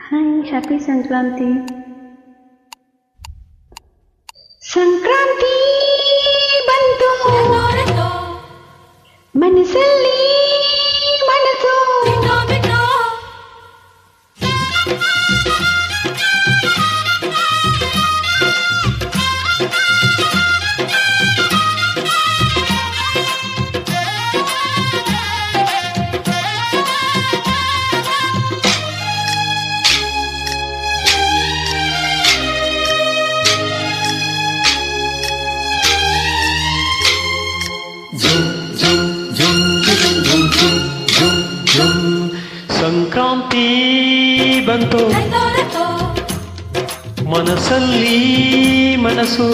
Hi, happy Sankranti. Sankranti ಬಂತು, ಮನಸ್ಸಲ್ಲಿ ಮನಸ್ಸು ಸಂಕ್ರಾಂತಿ ಬಂತು, ಮನಸ್ಸಲ್ಲಿ ಮನಸ್ಸು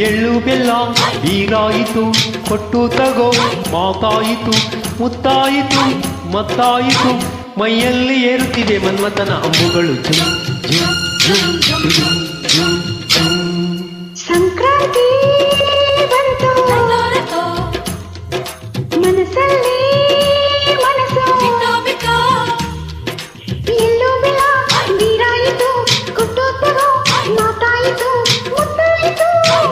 ಎಳ್ಳು ಬೆಲ್ಲ ಬೀರಾಯಿತು, ಕೊಟ್ಟು ತಗೋ ಮಾತಾಯಿತು, ಮುತ್ತಾಯಿತು ಮತ್ತಾಯಿತು, ಮೈಯಲ್ಲಿ ಏರುತ್ತಿದೆ ಮನ್ಮಥನ ಅಂಬುಗಳು. ಸಂಕ್ರಾಂತಿ ಬಂತು, ಮನಸ್ಸಲ್ಲಿ ಮನಸ್ಸು ಎಳ್ಳು ಬೆಲ್ಲ ಬೀರಾಯಿತು, ಕೊಟ್ಟು ತಗೋ ಮಾತಾಯಿತು, ಮುತ್ತಾಯಿತು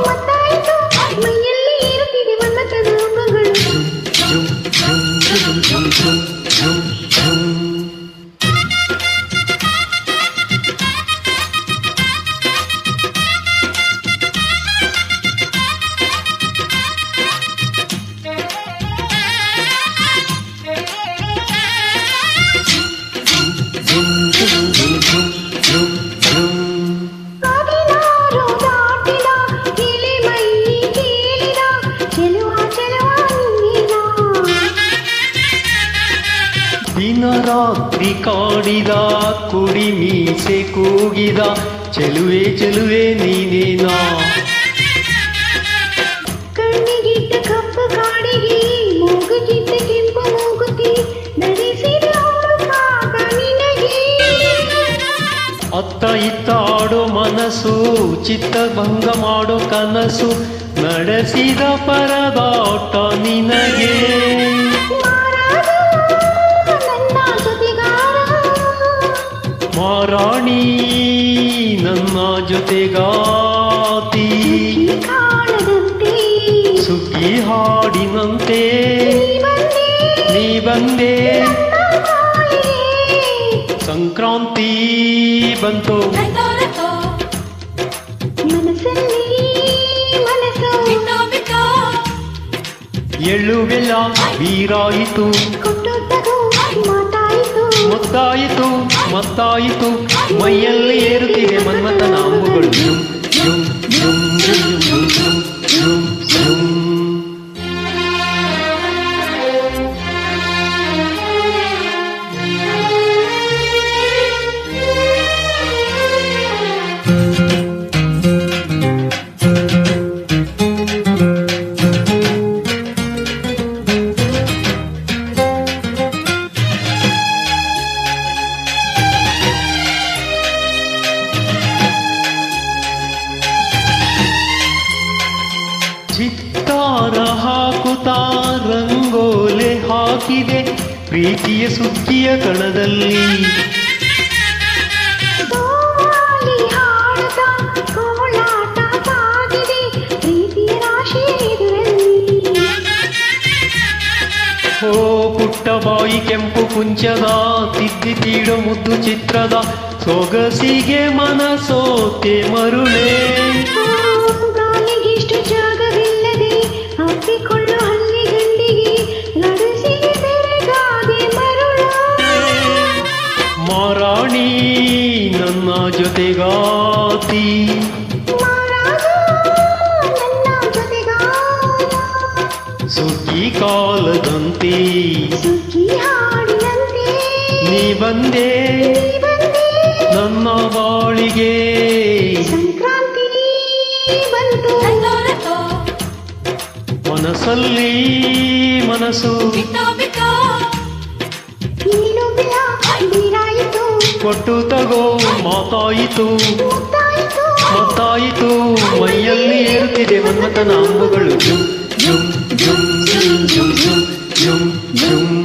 ಮತ್ತಾಯಿತು, ಮೈಯಲ್ಲಿ ಏರುತ್ತಿದೆ ಮನ್ಮಥನ ಅಂಬುಗಳು. ದಿನ ರಾತ್ರಿ ಕಾಡಿದ ಕುಡಿ ಮೀಸೆ ಕೂಗಿದ ಚೆಲುವೆ ಚೆಲುವೆ ನೀನೇನಾ, ಕಣ್ಣಿಗಿಟ್ಟ ಕಪ್ಪು ಕಾಡಿಗೆ ಮೂಗುಗಿಟ್ಟ ಕೆಂಪು ಮೂಗುತಿ ಧರಿಸಿದ ಕಾಗ ನಿನಗೆ. ಅತ್ತ ಇತ್ತ ಆಡೋ ಮನಸ್ಸು, ಚಿತ್ತ ಭಂಗ ಮಾಡೋ ಕನಸು, ನಡೆಸಿದ ಪರದಾಟ ನಿನಗೆ. ಮಾರಾಣಿ ನನ್ನ ಜೊತೆಗಾತಿ, ಸುಗ್ಗಿ ಹಾಡಿನಂತೆ ನೀ ಬಂದೆ. ಸಂಕ್ರಾಂತಿ ಬಂತು, ಮನಸ್ಸಲ್ಲಿ ಮನಸ್ಸು ಎಳ್ಳು ಬೆಲ್ಲ ಬೀರಾಯಿತು, ಕೊಟ್ಟು ತಗೋ ಮಾತಾಯಿತು, ಮುತ್ತಾಯಿತು ಮತ್ತಾಯಿತು, ಮೈಯಲ್ಲಿ ಏರುತ್ತಿದೆ ಮನ್ಮಥನ ಅಂಬುಗಳು. ಜುಮ್ ಜುಮ್ ಜುಮ್ ಜುಮ್ ಜುಮ್ ಜುಮ್ ಜುಮ್. ಚಿತ್ತಾರ ಹಾಕುತ್ತಾ ರಂಗೋಲೆ ಹಾಕಿದೆ ಪ್ರೀತಿಯ ಸುಗ್ಗಿಯ ಕಣದಲ್ಲಿ. ಸೋಮಾಲಿ ಹಾಡುತ್ತಾ ಕೋಲಾಟ ಸಾಗಿದೆ ಪ್ರೀತಿಯ ರಾಶಿ ಎದುರಲ್ಲಿ. ಓ ಪುಟ್ಟ ಬಾಯಿ ಕೆಂಪು ಕುಂಚದ ತಿದ್ದಿ ತೀಡೋ ಮುದ್ದು ಚಿತ್ರದ ಸೊಗಸಿಗೆ ಮನಸೋತೆ ಮರುಳೇ. ಗಾಲಿಗಿಷ್ಟು ಜಾಗವಿಲ್ಲದೆ ಹಪ್ಪಿಕೊಳ್ಳೋ ಹಲ್ಲಿ ಗಂಡಿಗೆ ನಡೆಸಿ ಬೆರಗಾದೆ ಮರುಳ. ಮಾರಾಣಿ ನನ್ನ ಜೊತೆಗಾತಿ, ಮಾರಾಗ ನನ್ನ ಜೊತೆಗಾರ, ಸುಗ್ಗಿ ಕಾಲದಂತೆ ಸುಗ್ಗಿ ಹಾಡಿನಂತೆ ನೀ ಬಂದೆ ನನ್ನ ಬಾಳಿಗೆ. ಸಂಕ್ರಾಂತಿ ಬಂತು, ಮನಸ್ಸಲ್ಲಿ ಮನಸ್ಸು ಎಳ್ಳು ಬೆಲ್ಲ ಬೀರಾಯಿತು, ಕೊಟ್ಟು ತಗೋ ಮಾತಾಯಿತು, ಮುತ್ತಾಯಿತು ಮತ್ತಾಯಿತು, ಮೈಯಲ್ಲಿ ಏರುತ್ತಿದೆ ಮನ್ಮಥನ ಅಂಬುಗಳು. ಜುಮ್ ಜುಮ್ ಜುಮ್ ಜುಮ್ ಜುಮ್ ಜುಮ್ ಜುಮ್.